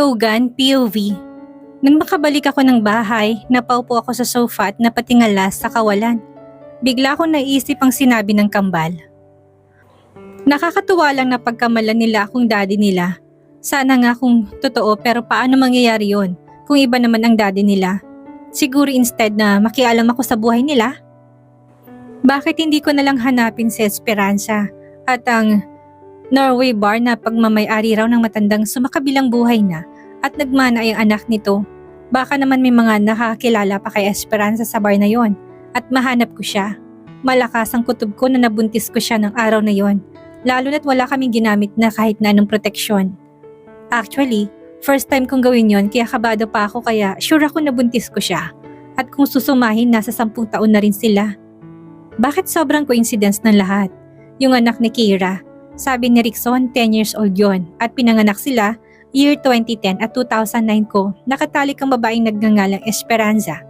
Logan, POV. Nang makabalik ako ng bahay, napaupo ako sa sofa at napatingala sa kawalan. Bigla akong naisip ang sinabi ng kambal. Nakakatuwa lang na pagkamalan nila akong daddy nila. Sana nga kung totoo, pero paano mangyayari yon kung iba naman ang daddy nila? Siguro instead na makialam ako sa buhay nila? Bakit hindi ko nalang hanapin si Esperanza at ang Norway bar na pagmamay-ari raw ng matandang sumakabilang buhay na at nagmana ay ang anak nito? Baka naman may mga nakakilala pa kay Esperanza sa bar na yon at mahanap ko siya. Malakas ang kutob ko na nabuntis ko siya ng araw na yon, lalo na't wala kaming ginamit na kahit na anong proteksyon. Actually, first time kong gawin yon kaya kabado pa ako, kaya sure ako nabuntis ko siya. At kung susumahin, nasa 10 taon na rin sila. Bakit sobrang coincidence ng lahat? Yung anak ni Kira, sabi ni Rickson 10 years old yon at pinanganak sila year 2010 at 2009 ko nakatalik ang babaeng nagngangalang Esperanza.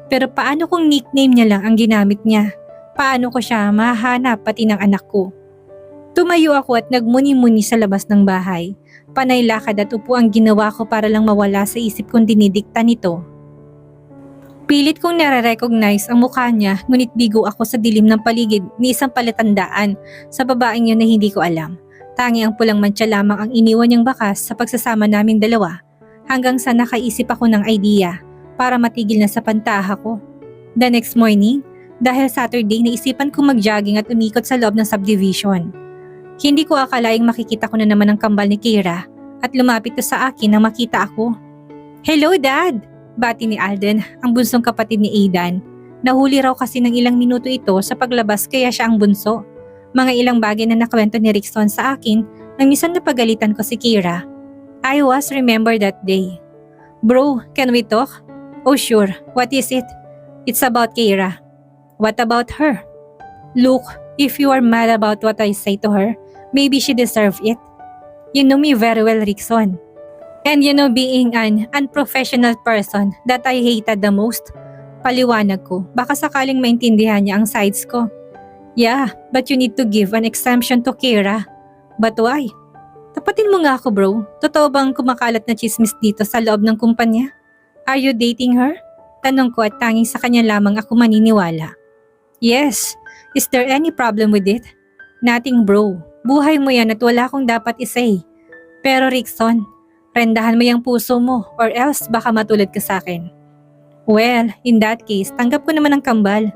Pero paano kung nickname niya lang ang ginamit niya? Paano ko siya mahanap pati ng anak ko? Tumayo ako at nagmuni-muni sa labas ng bahay. Panay lakad at upo ang ginawa ko para lang mawala sa isip kong dinidikta nito. Pilit kong nare-recognize ang mukha niya, ngunit bigo ako sa dilim ng paligid ni isang palatandaan sa babaeng yun na hindi ko alam. Tangi ang pulang mantsa lamang ang iniwan niyang bakas sa pagsasama naming dalawa, hanggang sa nakaisip ako ng idea para matigil na sa pantaha ko. The next morning, dahil Saturday, naisipan kong mag-jogging at umikot sa loob ng subdivision. Hindi ko akalaing makikita ko na naman ang kambal ni Kira at lumapit to sa akin nang makita ako. "Hello, Dad!" Bati ni Alden, ang bunsong kapatid ni Aidan. Nahuli raw kasi ng ilang minuto ito sa paglabas kaya siya ang bunso. Mga ilang bagay na nakwento ni Rickson sa akin nang minsan napagalitan ko si Kira. I was remember that day. "Bro, can we talk?" "Oh sure, what is it?" "It's about Kira." "What about her?" "Look, if you are mad about what I say to her, maybe she deserves it. You know me very well, Rickson. And you know being an unprofessional person that I hated the most." Paliwanag ko, baka sakaling maintindihan niya ang sides ko. "Yeah, but you need to give an exemption to Kira." "But why?" "Tapatin mo nga ako, bro. Totoo bang kumakalat na chismis dito sa loob ng kumpanya? Are you dating her?" Tanong ko at tanging sa kanya lamang ako maniniwala. "Yes. Is there any problem with it?" "Nothing, bro. Buhay mo yan at wala akong dapat isay. Pero Rickson, rendahan mo yung puso mo or else baka matulad ka sa akin." "Well, in that case, tanggap ko naman ang kambal."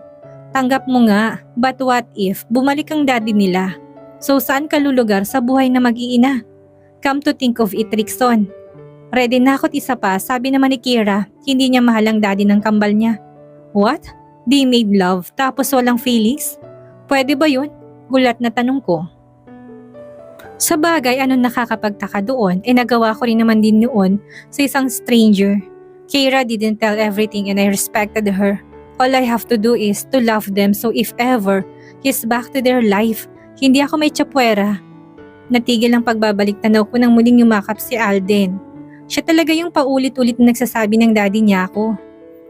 "Tanggap mo nga, but what if bumalik ang daddy nila? So saan ka lulugar sa buhay na mag-iina? Come to think of it, Rickson. Ready na ako't isa pa, sabi naman ni Kira, hindi niya mahal ang daddy ng kambal niya." "What? They made love tapos walang feelings? Pwede ba yun?" Gulat na tanong ko. Sa bagay, anong nakakapagtaka doon, nagawa ko rin naman din noon sa isang stranger. Kira didn't tell everything and I respected her. All I have to do is to love them, so if ever he's back to their life, hindi ako may tsapwera. Natigil ang pagbabalik tanaw ko nang muling yumakap si Alden. Siya talaga yung paulit-ulit na nagsasabi ng daddy niya ako.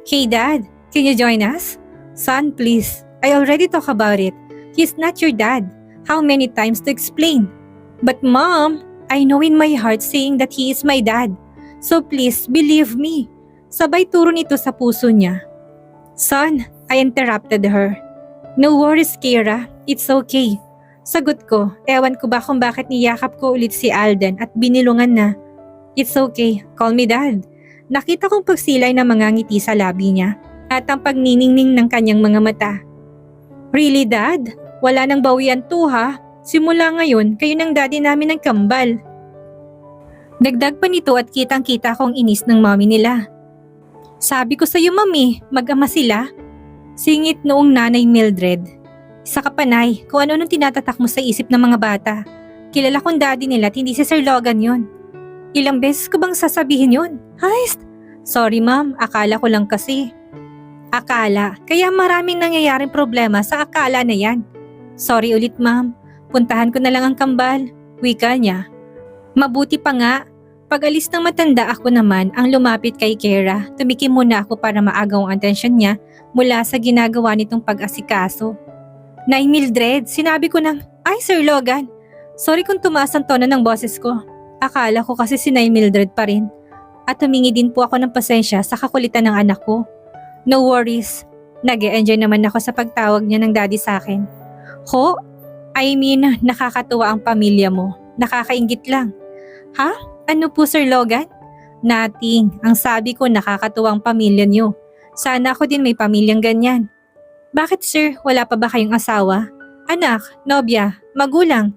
"Hey Dad, can you join us?" "Son, please. I already talked about it. He's not your dad. How many times to explain?" "But Mom, I know in my heart saying that he is my dad. So please, believe me." Sabay turo nito sa puso niya. "Son," I interrupted her. "No worries, Kira. It's okay." Sagot ko, ewan ko ba kung bakit niyakap ko ulit si Alden at binilungan na. "It's okay. Call me Dad." Nakita kong pagsilay na mga ngiti sa labi niya at ang pagniningning ng kanyang mga mata. "Really, Dad? Wala nang bawian to, ha? Simula ngayon, kayo ng daddy namin ng kambal." Dagdag pa nito at kitang-kita kong inis ng mommy nila. "Sabi ko sa'yo, mami, mag-ama sila." Singit noong nanay Mildred. "Isa ka panay, kung ano nung tinatatak mo sa isip ng mga bata. Kilala kong daddy nila at hindi si Sir Logan yon. Ilang beses ko bang sasabihin yon? Heist? Sorry ma'am, akala ko lang kasi." "Akala, kaya maraming nangyayaring problema sa akala na yan." "Sorry ulit ma'am, puntahan ko na lang ang kambal," wika niya. Mabuti pa nga, pag-alis ng matanda ako naman ang lumapit kay Kira. Tumikim muna ako para maagaw ang atensyon niya mula sa ginagawa nitong pag-asikaso. "Nay Mildred, sinabi ko nang, ay Sir Logan, sorry kung tumaas ang tono ng boses ko. Akala ko kasi si Nay Mildred pa rin. At humingi din po ako ng pasensya sa kakulitan ng anak ko. No worries, nag-e-enjoy naman ako sa pagtawag niya ng daddy sa akin. Ho? I mean, nakakatuwa ang pamilya mo. Nakakaingit lang. Ha? Ano po Sir Logan? Nothing. Ang sabi ko nakakatuwa ang pamilya niyo. Sana ako din may pamilyang ganyan. Bakit sir, wala pa ba kayong asawa? Anak, nobya, magulang?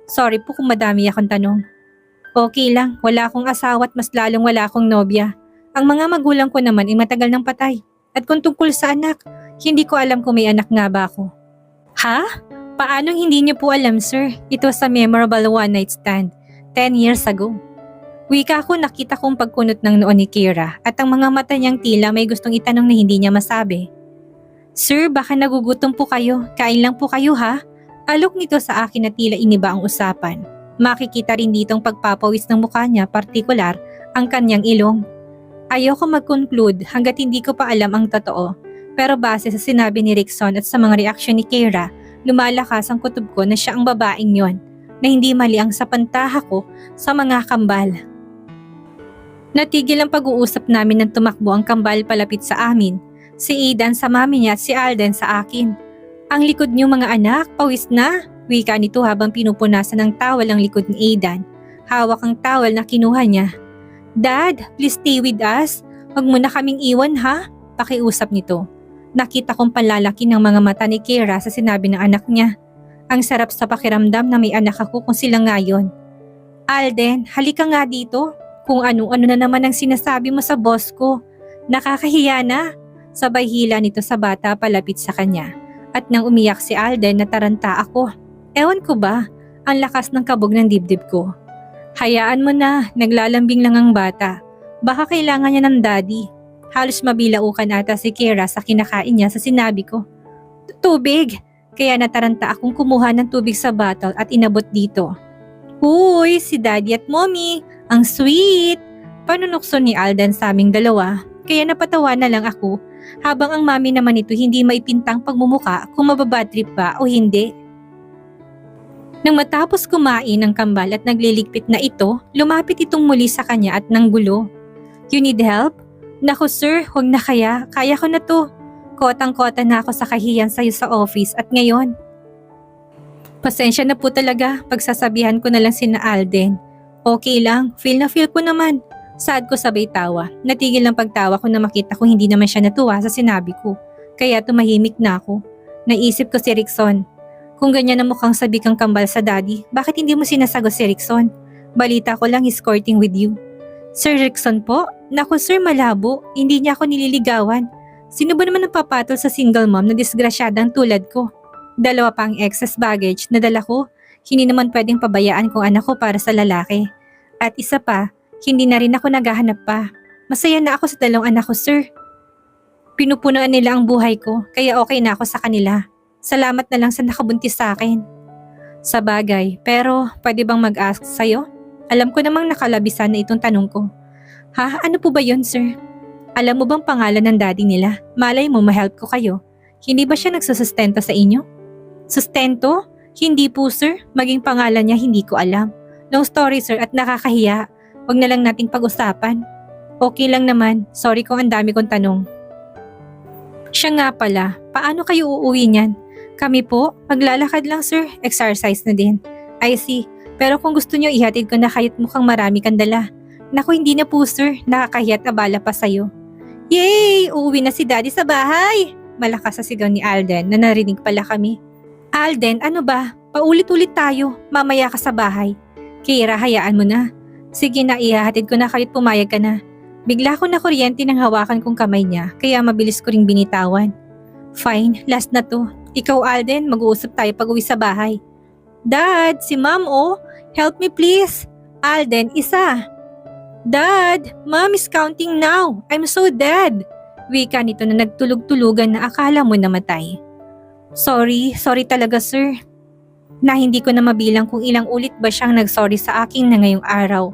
Sorry po kung madami akong tanong. Okay lang, wala akong asawa at mas lalong wala akong nobya. Ang mga magulang ko naman ay matagal nang patay. At kung tungkol sa anak, hindi ko alam kung may anak nga ba ako. Ha? Paanong hindi niyo po alam sir? Ito sa memorable one night stand, 10 years ago. Wika ko nakita kong pagkunot ng noon ni Kira at ang mga mata niyang tila may gustong itanong na hindi niya masabi. Sir, baka nagugutom po kayo. Kain lang po kayo ha? Alok nito sa akin na tila iniba ang usapan. Makikita rin ditong pagpapawis ng mukha niya, partikular ang kanyang ilong. Ayoko mag-conclude hanggat hindi ko pa alam ang totoo. Pero base sa sinabi ni Rickson at sa mga reaksyon ni Kira, lumalakas ang kutob ko na siya ang babaeng yon, na hindi mali ang sapantaha ko sa mga kambal. Natigil ang pag-uusap namin nang tumakbo ang kambal palapit sa amin. Si Aidan sa mami niya at si Alden sa akin. Ang likod niyo mga anak, pawis na. Wika nito habang pinupunasan ng towel ang likod ni Aidan. Hawak ang towel na kinuha niya. Dad, please stay with us. Huwag mo na kaming iwan ha? Pakiusap nito. Nakita kong palalaki ng mga mata ni Kira sa sinabi ng anak niya. Ang sarap sa pakiramdam na may anak ako kung sila ngayon. Alden, halika nga dito. Kung ano-ano na naman ang sinasabi mo sa boss ko. Nakakahiya na. Sabay hila nito sa bata palapit sa kanya. At nang umiyak si Alden nataranta ako. Ewan ko ba, ang lakas ng kabog ng dibdib ko. Hayaan mo na, naglalambing lang ang bata. Baka kailangan niya ng daddy. Halos mabilaukan ata si Kira sa kinakain niya sa sinabi ko. Tubig! Kaya nataranta akong kumuha ng tubig sa bottle at inabot dito. Uy, si daddy at mommy! Ang sweet! Panunukso ni Alden sa aming dalawa, kaya napatawa na lang ako habang ang mami naman ito hindi maipintang pagmumuka kung mababadtrip ba o hindi. Nang matapos kumain ng kambal at nagliligpit na ito, lumapit itong muli sa kanya at nanggulo. You need help? Naku sir, huwag na kaya ko na to. Kotang-kota na ako sa kahiyan sa'yo sa office at ngayon. Pasensya na po talaga, pagsasabihan ko na lang sina Alden. Okay lang, feel na feel ko naman. Sad ko sabay tawa. Natigil ang pagtawa ko na makita kong hindi naman siya natuwa sa sinabi ko. Kaya tumahimik na ako. Naisip ko si Rickson. Kung ganyan na mukhang sabi kang kambal sa daddy, bakit hindi mo sinasagot si Rickson? Balita ko lang he's courting with you. Sir Rickson po? Naku sir, malabo. Hindi niya ako nililigawan. Sino ba naman ang papatol sa single mom na disgrasyadang tulad ko? 2 pa ang excess baggage na dala ko. Hindi naman pwedeng pabayaan kong anak ko para sa lalaki. At isa pa, hindi na rin ako naghahanap pa. Masaya na ako sa 2 anak ko, sir. Pinupunuan nila ang buhay ko, kaya okay na ako sa kanila. Salamat na lang sa nakabuntis sa akin. Sa bagay, pero pwede bang mag-ask sa'yo? Alam ko namang nakalabisan na itong tanong ko. Ha? Ano po ba yun, sir? Alam mo bang pangalan ng daddy nila? Malay mo ma-help ko kayo. Hindi ba siya nagsusustento sa inyo? Sustento? Hindi po sir, maging pangalan niya hindi ko alam. Long story sir at nakakahiya. Huwag na lang nating pag-usapan. Okay lang naman, sorry kung ang dami kong tanong. Siya nga pala, paano kayo uuwi niyan? Kami po, maglalakad lang sir, exercise na din. I see, pero kung gusto niyo ihatid ko na kayo't mukhang marami kang dala. Naku hindi na po sir, nakakahiya at abala pa sayo. Yay! Uuwi na si daddy sa bahay! Malakas sa sigaw ni Alden na narinig pala kami. Alden, ano ba? Paulit-ulit tayo. Mamaya ka sa bahay. Kira, hayaan mo na. Sige na, ihahatid ko na kahit pumayag ka na. Bigla ko na kuryente ng hawakan kong kamay niya, kaya mabilis ko ring binitawan. Fine, last na to. Ikaw Alden, mag-uusap tayo pag uwi sa bahay. Dad, si Mom oh. Help me please. Alden, isa. Dad, Mom is counting now. I'm so dead. Wika nito na nagtulog-tulugan na akala mo namatay. Sorry talaga sir. Na hindi ko na mabilang kung ilang ulit ba siyang nagsorry sa akin na ngayong araw.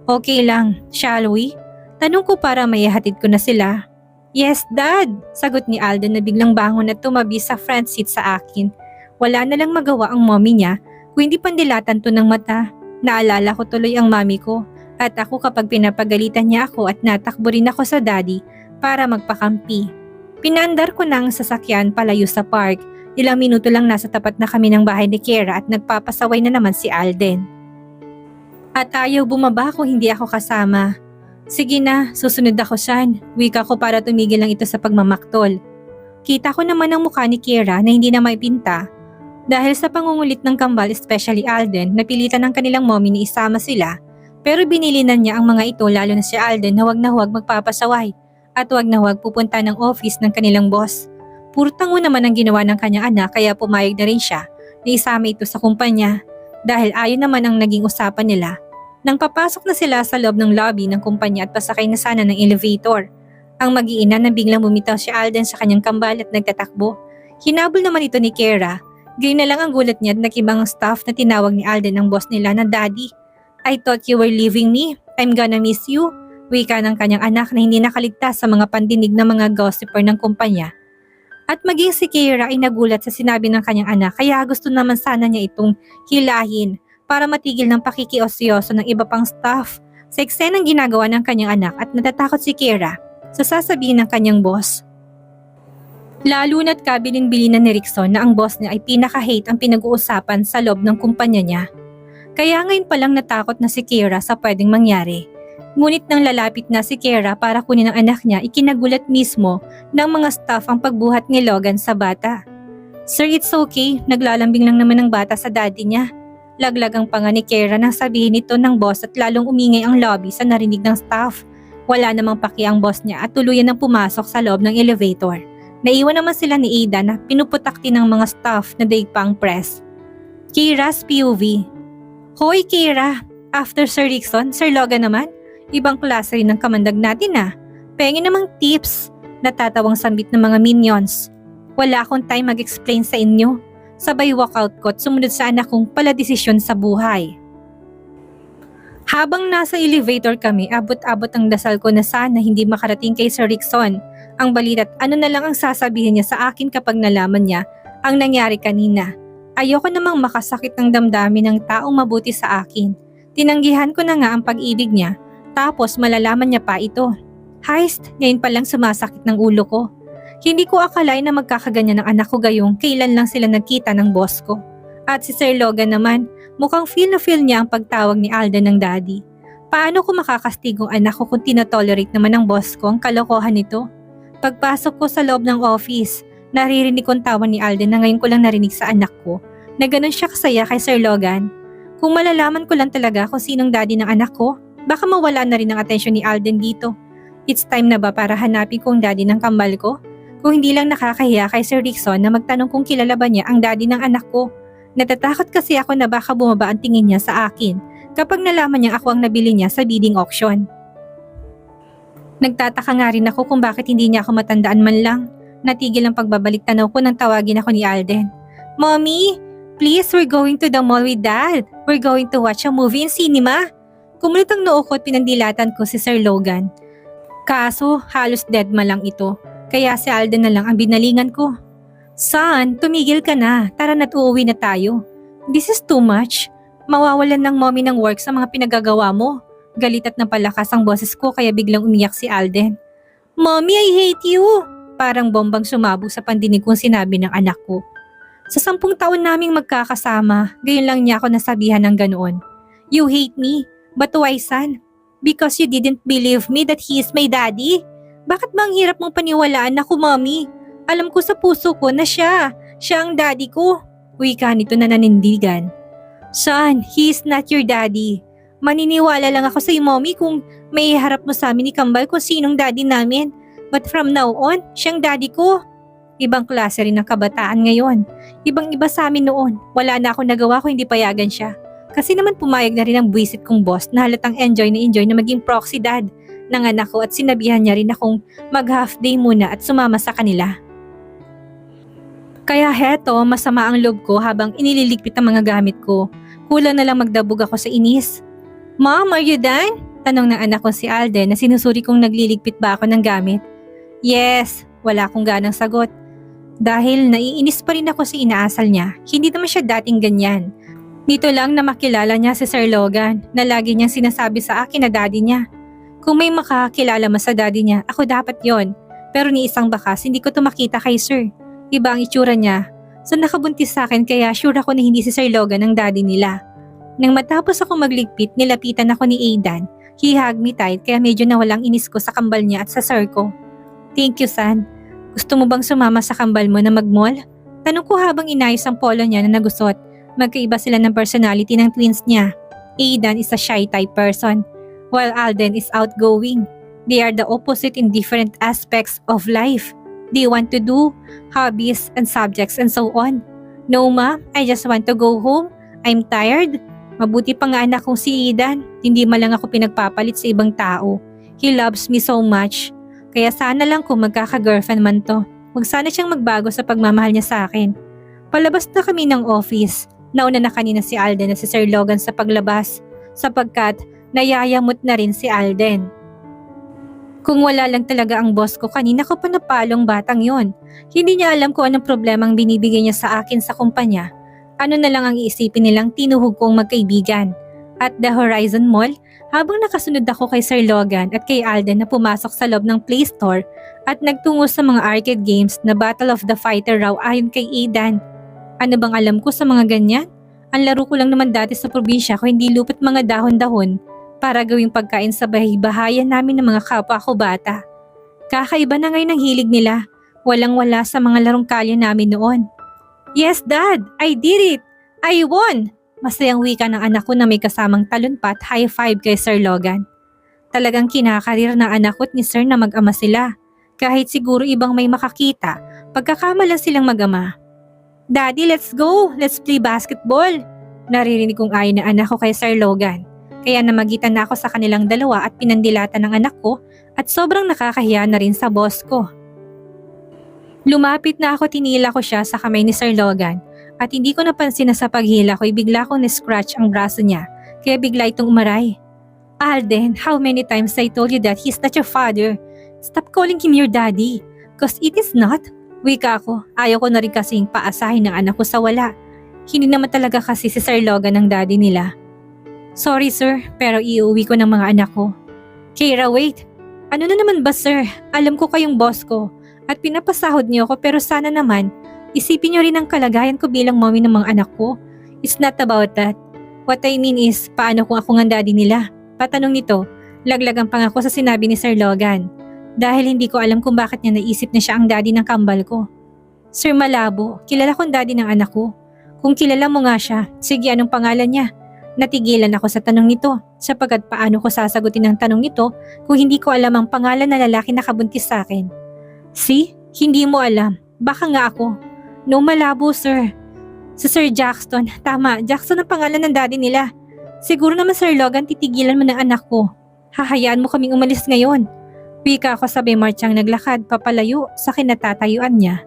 Okay lang, shall we? Tanong ko para maihatid ko na sila. Yes, Dad! Sagot ni Alden na biglang bangon at tumabi sa front seat sa akin. Wala na lang magawa ang mommy niya kung hindi pandilatan to ng mata. Naalala ko tuloy ang mami ko At ako kapag pinapagalitan niya ako at natakbo rin ako sa daddy para magpakampi. Pinandar ko na ang sasakyan palayo sa park. Ilang minuto lang nasa tapat na kami ng bahay ni Kiera at nagpapasaway na naman si Alden. At ayaw bumaba kung hindi ako kasama. Sige na, susunod ako siyan. Wika ko para tumigil lang ito sa pagmamaktol. Kita ko naman ang mukha ni Kiera na hindi na maipinta. Dahil sa pangungulit ng kambal, especially Alden, napilitan ng kanilang mommy na isama sila. Pero binilinan niya ang mga ito lalo na si Alden na huwag magpapasaway at huwag na huwag pupunta ng office ng kanilang boss. Puro tango naman ang ginawa ng kanyang anak kaya pumayag na rin siya na isama ito sa kumpanya dahil ayon naman ang naging usapan nila. Nang papasok na sila sa loob ng lobby ng kumpanya at pasakay na sana ng elevator, ang mag-iina na biglang bumitaw si Alden sa kanyang kambal at nagtatakbo. Hinabol naman ito ni Kiera. Gayon na lang ang gulat niya at nakibang staff na tinawag ni Alden ang boss nila na daddy. I thought you were leaving me. I'm gonna miss you. Wika ng kanyang anak na hindi nakaligtas sa mga pandinig ng mga gossiper ng kumpanya. At maging si Kiera ay nagulat sa sinabi ng kanyang anak kaya gusto naman sana niya itong hilahin para matigil ng pakikiosyoso ng iba pang staff sa eksenang ginagawa ng kanyang anak at natatakot si Kiera sa sasabihin ng kanyang boss. Lalo na't kabilin-bilinan ni Rickson na ang boss niya ay pinaka-hate ang pinag-uusapan sa loob ng kumpanya niya. Kaya ngayon palang natakot na si Kiera sa pwedeng mangyari. Ngunit nang lalapit na si Kiera para kunin ang anak niya, ikinagulat mismo ng mga staff ang pagbuhat ni Logan sa bata. Sir, it's okay. Naglalambing lang naman ng bata sa daddy niya. Laglag ang panga ni Kiera nang sabihin ito ng boss at lalong umingay ang lobby sa narinig ng staff. Wala namang paki ang boss niya at tuluyan ng pumasok sa loob ng elevator. Naiwan naman sila ni Ada na pinuputakti ng mga staff na daig pa ang press. Kiera's POV. Hoy Kiera, after Sir Rickson, Sir Logan naman? Ibang klase rin ng kamandag natin Pengi namang tips. Natatawang sambit ng mga minions. Wala akong time mag-explain sa inyo. Sabay walkout ko at sumunod sa anak kong paladesisyon sa buhay. Habang nasa elevator kami, abot-abot ang dasal ko na sana hindi makarating kay Sir Rickson. Ang balita't ano na lang ang sasabihin niya sa akin kapag nalaman niya ang nangyari kanina. Ayoko namang makasakit ng damdamin ng taong mabuti sa akin. Tinanggihan ko na nga ang pag-ibig niya. Tapos malalaman niya pa ito. Heist, ngayon pa lang sumasakit ng ulo ko. Hindi ko akalain na magkakaganyan ng anak ko gayong kailan lang sila nagkita ng boss ko. At si Sir Logan naman, mukhang feel na feel niya ang pagtawag ni Alden ng daddy. Paano ko makakastigong anak ko kung tinotolerate naman ng boss ko ang kalokohan nito? Pagpasok ko sa loob ng office, naririnig kong tawa ni Alden na ngayon ko lang narinig sa anak ko na ganun siya kasaya kay Sir Logan. Kung malalaman ko lang talaga kung sinong daddy ng anak ko, baka mawala na rin ang atensyon ni Alden dito. It's time na ba para hanapin ko ang daddy ng kambal ko? Kung hindi lang nakakahiya kay Sir Rickson na magtanong kung kilala ba niya ang daddy ng anak ko. Natatakot kasi ako na baka bumaba ang tingin niya sa akin kapag nalaman niya ako ang nabili niya sa bidding auction. Nagtataka nga rin ako kung bakit hindi niya ako matandaan man lang. Natigil ang pagbabalik tanaw ko nang tawagin ako ni Alden. Mommy, please, we're going to the mall with Dad. We're going to watch a movie in cinema. Kumulit ang noo ko at pinandilatan ko si Sir Logan. Kaso halos dead ma lang ito. Kaya si Alden na lang ang binalingan ko. Son, tumigil ka na. Tara na't uuwi na tayo. This is too much. Mawawalan ng mommy ng work sa mga pinagagawa mo. Galit at napalakas ang boses ko kaya biglang umiyak si Alden. Mommy, I hate you! Parang bombang sumabog sa pandinig kong sinabi ng anak ko. Sa 10 taon naming magkakasama, gayon lang niya ako nasabihan ng ganoon. You hate me? But why, son? Because you didn't believe me that he is my daddy? Bakit ba ang hirap mong paniwalaan ako, mommy? Alam ko sa puso ko na siya ang daddy ko. Wika nito na nanindigan. Son, he is not your daddy. Maniniwala lang ako sa iyo, mommy, kung may harap mo sa amin ni Kambal kung sinong daddy namin. But from now on, siyang daddy ko. Ibang klase rin ng kabataan ngayon. Ibang-iba sa amin noon. Wala na akong nagawa kung hindi payagan siya. Kasi naman pumayag na rin ang buwisit kong boss na halatang enjoy na maging proxy dad ng anak ko at sinabihan niya rin akong mag-half day muna at sumama sa kanila. Kaya heto, masama ang loob ko habang inililigpit ang mga gamit ko. Kulang na lang magdabog ako sa inis. Mom, are you done? Tanong ng anak ko si Alden na sinusuri kong nagliligpit ba ako ng gamit. Yes, wala akong ganang sagot. Dahil naiinis pa rin ako sa inaasal niya, hindi naman siya dating ganyan. Dito lang na makilala niya si Sir Logan na lagi niyang sinasabi sa akin na daddy niya. Kung may makakilala mo sa daddy niya, ako dapat yon. Pero ni isang bakas, hindi ko to makita kay Sir. Iba ang itsura niya. So nakabuntis sa akin kaya sure ako na hindi si Sir Logan ang daddy nila. Nang matapos ako magligpit, nilapitan ako ni Aidan. He hugged me tight kaya medyo nawalang inis ko sa kambal niya at sa Sir ko. Thank you, San. Gusto mo bang sumama sa kambal mo na mag-mall? Tanong ko habang inayos ang polo niya na nagusot. Magkaiba sila ng personality ng twins niya. Aidan is a shy type person, while Alden is outgoing. They are the opposite in different aspects of life. They want to do, hobbies and subjects and so on. No ma, I just want to go home. I'm tired. Mabuti pa nga anak kong si Aidan. Hindi man lang ako pinagpapalit sa ibang tao. He loves me so much. Kaya sana lang kung magkaka-girlfriend man to. Huwag sana siyang magbago sa pagmamahal niya sa akin. Palabas na kami ng office. Nauna na kanina si Alden na si Sir Logan sa paglabas sapagkat nayayamot na rin si Alden. Kung wala lang talaga ang boss ko, kanina ko pa napalong batang yon. Hindi niya alam kung anong problemang binibigay niya sa akin sa kumpanya. Ano na lang ang iisipin nilang tinuhog kong magkaibigan. At the Horizon Mall, habang nakasunod ako kay Sir Logan at kay Alden na pumasok sa loob ng Play Store at nagtungo sa mga arcade games na Battle of the Fighter raw ayon kay Aidan. Ano bang alam ko sa mga ganyan? Ang laro ko lang naman dati sa probinsya ko hindi lupot mga dahon-dahon para gawing pagkain sa bahay-bahayan namin ng mga kapwa ko bata. Kakaiba na ngayon ang hilig nila. Walang-wala sa mga larong kalye namin noon. Yes, Dad! I did it! I won! Masayang wika ng anak ko na may kasamang talunpat high five kay Sir Logan. Talagang kinakarir ng anak ko at ni Sir na mag-ama sila. Kahit siguro ibang may makakita, pagkakamalan silang mag-ama. Daddy, let's go! Let's play basketball! Naririnig kong ayon na anak ko kay Sir Logan. Kaya namagitan na ako sa kanilang dalawa at pinandilatan ng anak ko at sobrang nakakahiya na rin sa boss ko. Lumapit na ako, tinila ko siya sa kamay ni Sir Logan at hindi ko napansin na sa paghila ko bigla kong na-scratch ang braso niya kaya bigla itong umaray. Alden, how many times I told you that he's not your father? Stop calling him your daddy. Cause it is not. Wika ko, ayaw ko na rin kasing paasahin ng anak ko sa wala. Hindi naman talaga kasi si Sir Logan ang daddy nila. Sorry sir, pero iuwi ko ng mga anak ko. Kira, wait. Ano na naman ba sir? Alam ko kayong boss ko at pinapasahod niyo ko pero sana naman isipin niyo rin ang kalagayan ko bilang mommy ng mga anak ko. It's not about that. What I mean is, paano kung ako nga daddy nila? Patanong nito, laglagang pangako sa sinabi ni Sir Logan. Dahil hindi ko alam kung bakit niya naisip na siya ang daddy ng kambal ko. Sir Malabo, kilala kong daddy ng anak ko. Kung kilala mo nga siya, sige anong pangalan niya? Natigilan ako sa tanong nito sapagkat paano ko sasagutin ang tanong nito kung hindi ko alam ang pangalan na lalaki na kabuntis sa akin. See? Hindi mo alam. Baka nga ako. No, Malabo sir. Si Sir Jackson. Tama, Jackson ang pangalan ng daddy nila. Siguro naman Sir Logan titigilan mo ng anak ko. Hahayaan mo kaming umalis ngayon. Wika ako sabay marchang naglakad papalayo sa kinatatayuan niya.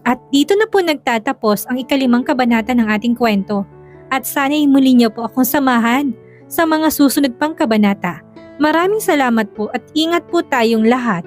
At dito na po nagtatapos ang ikalimang kabanata ng ating kwento. At sana'y muli niyo po akong samahan sa mga susunod pang kabanata. Maraming salamat po at ingat po tayong lahat.